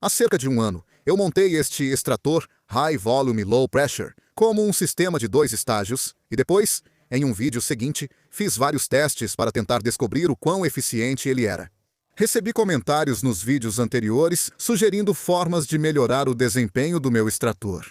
Há cerca de um ano, eu montei este extrator High Volume Low Pressure como um sistema de 2 estágios e depois, em um vídeo seguinte, fiz vários testes para tentar descobrir o quão eficiente ele era. Recebi comentários nos vídeos anteriores sugerindo formas de melhorar o desempenho do meu extrator.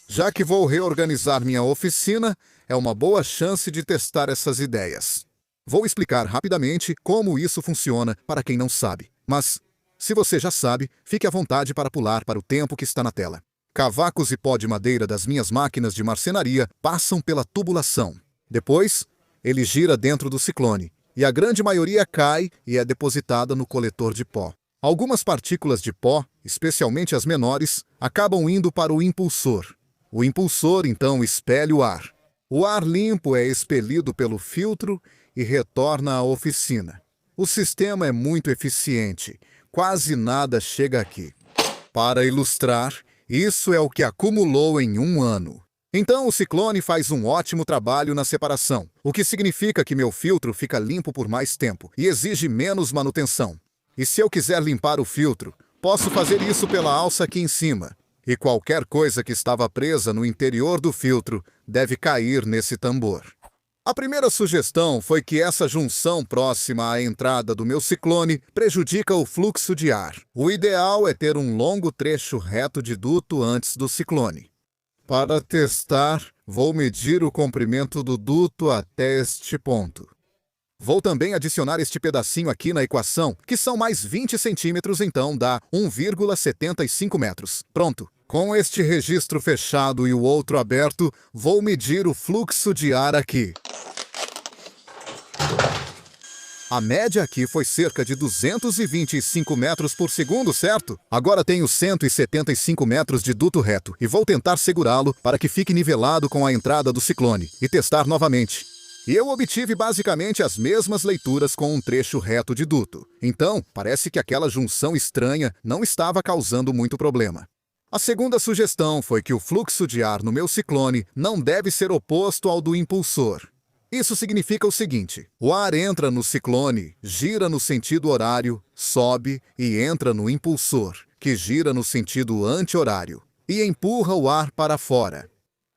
Já que vou reorganizar minha oficina, é uma boa chance de testar essas ideias. Vou explicar rapidamente como isso funciona para quem não sabe, mas se você já sabe, fique à vontade para pular para o tempo que está na tela. Cavacos e pó de madeira das minhas máquinas de marcenaria passam pela tubulação. Depois, ele gira dentro do ciclone, e a grande maioria cai e é depositada no coletor de pó. Algumas partículas de pó, especialmente as menores, acabam indo para o impulsor. O impulsor, então, expele o ar. O ar limpo é expelido pelo filtro e retorna à oficina. O sistema é muito eficiente. Quase nada chega aqui. Para ilustrar, isso é o que acumulou em um ano. Então o ciclone faz um ótimo trabalho na separação, o que significa que meu filtro fica limpo por mais tempo e exige menos manutenção. E se eu quiser limpar o filtro, posso fazer isso pela alça aqui em cima. E qualquer coisa que estava presa no interior do filtro deve cair nesse tambor. A primeira sugestão foi que essa junção próxima à entrada do meu ciclone prejudica o fluxo de ar. O ideal é ter um longo trecho reto de duto antes do ciclone. Para testar, vou medir o comprimento do duto até este ponto. Vou também adicionar este pedacinho aqui na equação, que são mais 20 centímetros, então dá 1,75 metros. Pronto. Com este registro fechado e o outro aberto, vou medir o fluxo de ar aqui. A média aqui foi cerca de 225 metros por segundo, certo? Agora tenho 175 metros de duto reto e vou tentar segurá-lo para que fique nivelado com a entrada do ciclone e testar novamente. E eu obtive basicamente as mesmas leituras com um trecho reto de duto. Então, parece que aquela junção estranha não estava causando muito problema. A segunda sugestão foi que o fluxo de ar no meu ciclone não deve ser oposto ao do impulsor. Isso significa o seguinte: o ar entra no ciclone, gira no sentido horário, sobe e entra no impulsor, que gira no sentido anti-horário, e empurra o ar para fora.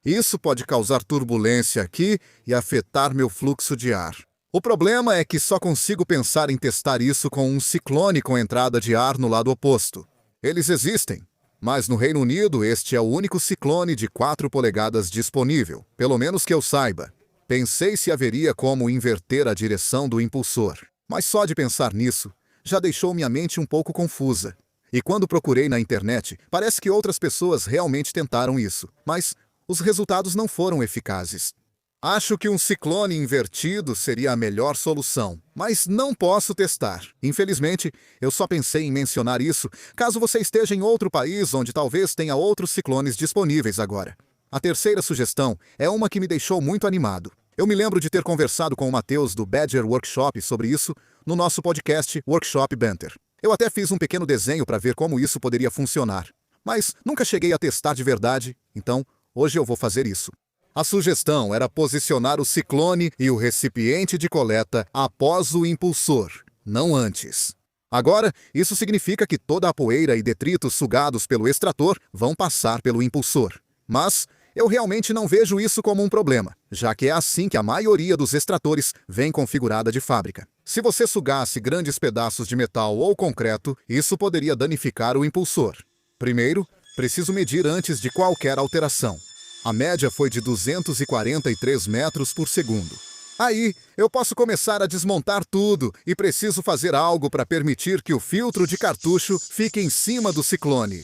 Isso pode causar turbulência aqui e afetar meu fluxo de ar. O problema é que só consigo pensar em testar isso com um ciclone com entrada de ar no lado oposto. Eles existem, mas no Reino Unido este é o único ciclone de 4 polegadas disponível, pelo menos que eu saiba. Pensei se haveria como inverter a direção do impulsor, mas só de pensar nisso já deixou minha mente um pouco confusa. E quando procurei na internet, parece que outras pessoas realmente tentaram isso, mas os resultados não foram eficazes. Acho que um ciclone invertido seria a melhor solução, mas não posso testar. Infelizmente, eu só pensei em mencionar isso caso você esteja em outro país onde talvez tenha outros ciclones disponíveis agora. A terceira sugestão é uma que me deixou muito animado. Eu me lembro de ter conversado com o Matheus do Badger Workshop sobre isso no nosso podcast Workshop Banter. Eu até fiz um pequeno desenho para ver como isso poderia funcionar, mas nunca cheguei a testar de verdade, então hoje eu vou fazer isso. A sugestão era posicionar o ciclone e o recipiente de coleta após o impulsor, não antes. Agora, isso significa que toda a poeira e detritos sugados pelo extrator vão passar pelo impulsor. Mas eu realmente não vejo isso como um problema, já que é assim que a maioria dos extratores vem configurada de fábrica. Se você sugasse grandes pedaços de metal ou concreto, isso poderia danificar o impulsor. Primeiro, preciso medir antes de qualquer alteração. A média foi de 243 metros por segundo. Aí, eu posso começar a desmontar tudo e preciso fazer algo para permitir que o filtro de cartucho fique em cima do ciclone.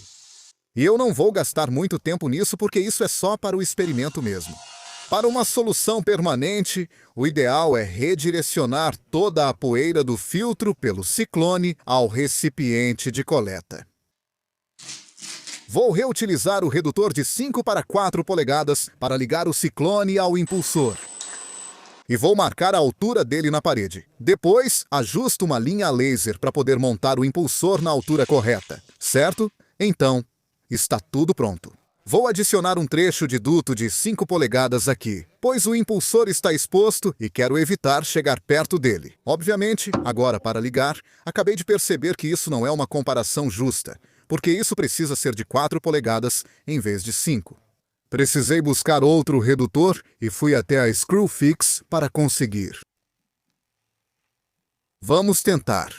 E eu não vou gastar muito tempo nisso porque isso é só para o experimento mesmo. Para uma solução permanente, o ideal é redirecionar toda a poeira do filtro pelo ciclone ao recipiente de coleta. Vou reutilizar o redutor de 5 para 4 polegadas para ligar o ciclone ao impulsor. E vou marcar a altura dele na parede. Depois, ajusto uma linha a laser para poder montar o impulsor na altura correta, certo? Então, está tudo pronto. Vou adicionar um trecho de duto de 5 polegadas aqui, pois o impulsor está exposto e quero evitar chegar perto dele. Obviamente, agora para ligar, acabei de perceber que isso não é uma comparação justa, porque isso precisa ser de 4 polegadas em vez de 5. Precisei buscar outro redutor e fui até a Screwfix para conseguir. Vamos tentar.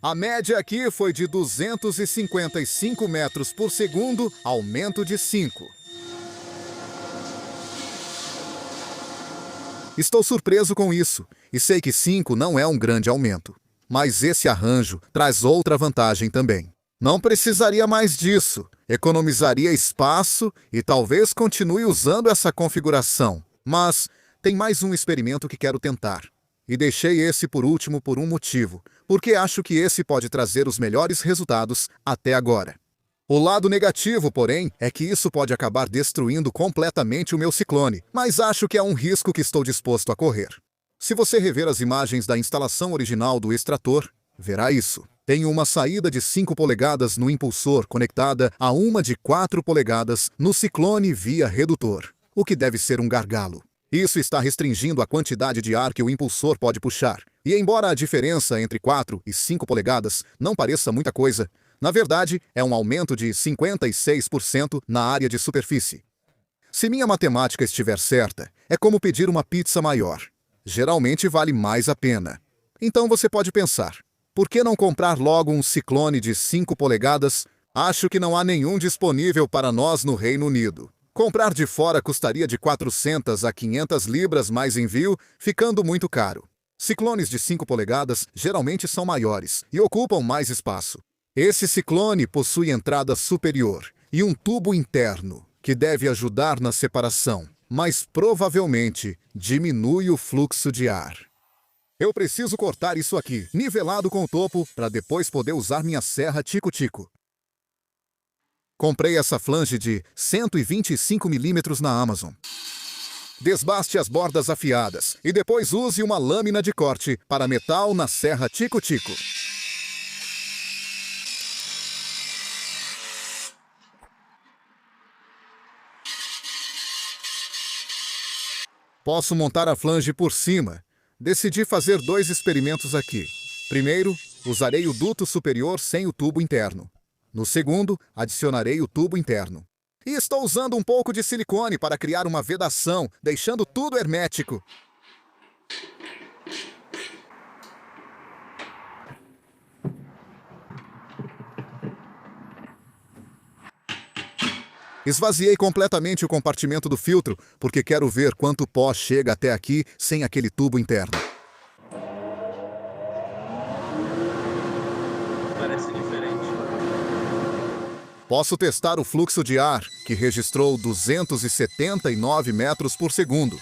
A média aqui foi de 255 metros por segundo, aumento de 5. Estou surpreso com isso, e sei que 5 não é um grande aumento. Mas esse arranjo traz outra vantagem também. Não precisaria mais disso, economizaria espaço e talvez continue usando essa configuração. Mas tem mais um experimento que quero tentar. E deixei esse por último por um motivo, porque acho que esse pode trazer os melhores resultados até agora. O lado negativo, porém, é que isso pode acabar destruindo completamente o meu ciclone, mas acho que é um risco que estou disposto a correr. Se você rever as imagens da instalação original do extrator, verá isso. Tenho uma saída de 5 polegadas no impulsor conectada a uma de 4 polegadas no ciclone via redutor, o que deve ser um gargalo. Isso está restringindo a quantidade de ar que o impulsor pode puxar. E embora a diferença entre 4 e 5 polegadas não pareça muita coisa, na verdade é um aumento de 56% na área de superfície. Se minha matemática estiver certa, é como pedir uma pizza maior. Geralmente vale mais a pena. Então você pode pensar, por que não comprar logo um ciclone de 5 polegadas? Acho que não há nenhum disponível para nós no Reino Unido. Comprar de fora custaria de 400 a 500 libras mais envio, ficando muito caro. Ciclones de 5 polegadas geralmente são maiores e ocupam mais espaço. Esse ciclone possui entrada superior e um tubo interno, que deve ajudar na separação, mas provavelmente diminui o fluxo de ar. Eu preciso cortar isso aqui, nivelado com o topo, para depois poder usar minha serra tico-tico. Comprei essa flange de 125 mm na Amazon. Desbaste as bordas afiadas e depois use uma lâmina de corte para metal na serra tico-tico. Posso montar a flange por cima. Decidi fazer 2 experimentos aqui. Primeiro, usarei o duto superior sem o tubo interno. No segundo, adicionarei o tubo interno. E estou usando um pouco de silicone para criar uma vedação, deixando tudo hermético. Esvaziei completamente o compartimento do filtro, porque quero ver quanto pó chega até aqui sem aquele tubo interno. Parece diferente. Posso testar o fluxo de ar, que registrou 279 metros por segundo.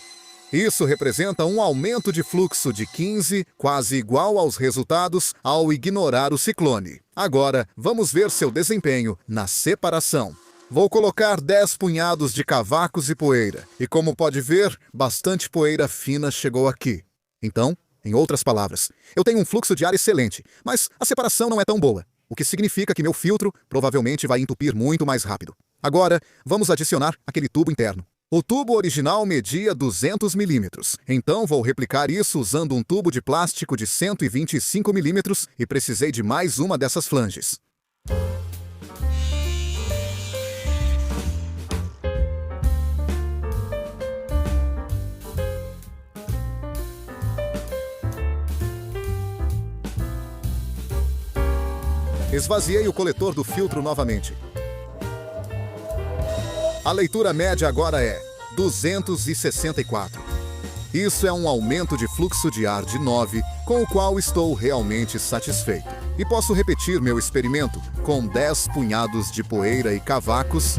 Isso representa um aumento de fluxo de 15, quase igual aos resultados ao ignorar o ciclone. Agora, vamos ver seu desempenho na separação. Vou colocar 10 punhados de cavacos e poeira, e como pode ver, bastante poeira fina chegou aqui. Então, em outras palavras, eu tenho um fluxo de ar excelente, mas a separação não é tão boa, o que significa que meu filtro provavelmente vai entupir muito mais rápido. Agora, vamos adicionar aquele tubo interno. O tubo original media 200 mm, então vou replicar isso usando um tubo de plástico de 125 mm e precisei de mais uma dessas flanges. Esvaziei o coletor do filtro novamente. A leitura média agora é 264. Isso é um aumento de fluxo de ar de 9, com o qual estou realmente satisfeito. E posso repetir meu experimento com 10 punhados de poeira e cavacos.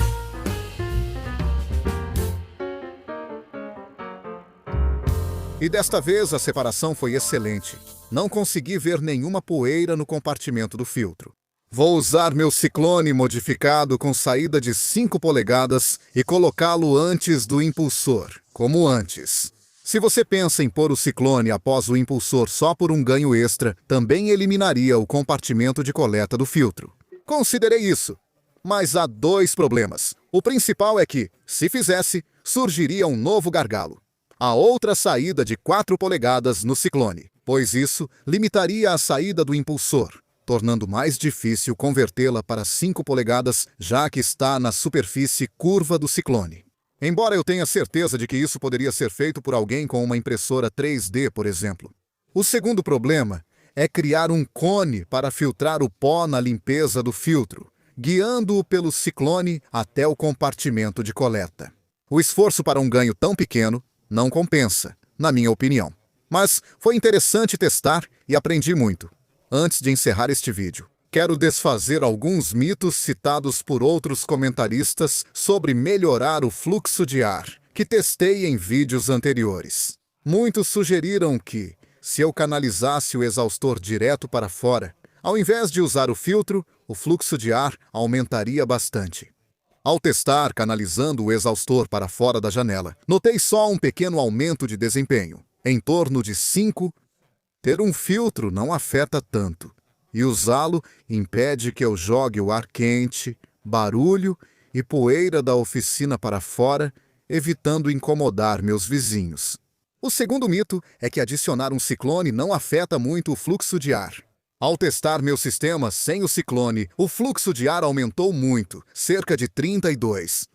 E desta vez a separação foi excelente. Não consegui ver nenhuma poeira no compartimento do filtro. Vou usar meu ciclone modificado com saída de 5 polegadas e colocá-lo antes do impulsor, como antes. Se você pensa em pôr o ciclone após o impulsor só por um ganho extra, também eliminaria o compartimento de coleta do filtro. Considerei isso. Mas há 2 problemas. O principal é que, se fizesse, surgiria um novo gargalo. A outra saída de 4 polegadas no ciclone. pois isso limitaria a saída do impulsor, tornando mais difícil convertê-la para 5 polegadas, já que está na superfície curva do ciclone. Embora eu tenha certeza de que isso poderia ser feito por alguém com uma impressora 3D, por exemplo. O segundo problema é criar um cone para filtrar o pó na limpeza do filtro, guiando-o pelo ciclone até o compartimento de coleta. O esforço para um ganho tão pequeno não compensa, na minha opinião. Mas foi interessante testar e aprendi muito. Antes de encerrar este vídeo, quero desfazer alguns mitos citados por outros comentaristas sobre melhorar o fluxo de ar, que testei em vídeos anteriores. Muitos sugeriram que, se eu canalizasse o exaustor direto para fora, ao invés de usar o filtro, o fluxo de ar aumentaria bastante. Ao testar canalizando o exaustor para fora da janela, notei só um pequeno aumento de desempenho, em torno de 5. Ter um filtro não afeta tanto, e usá-lo impede que eu jogue o ar quente, barulho e poeira da oficina para fora, evitando incomodar meus vizinhos. O segundo mito é que adicionar um ciclone não afeta muito o fluxo de ar. Ao testar meu sistema sem o ciclone, o fluxo de ar aumentou muito, cerca de 32.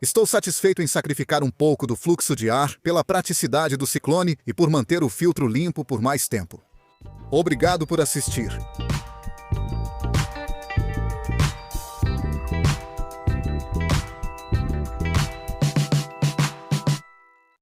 Estou satisfeito em sacrificar um pouco do fluxo de ar pela praticidade do ciclone e por manter o filtro limpo por mais tempo. Obrigado por assistir.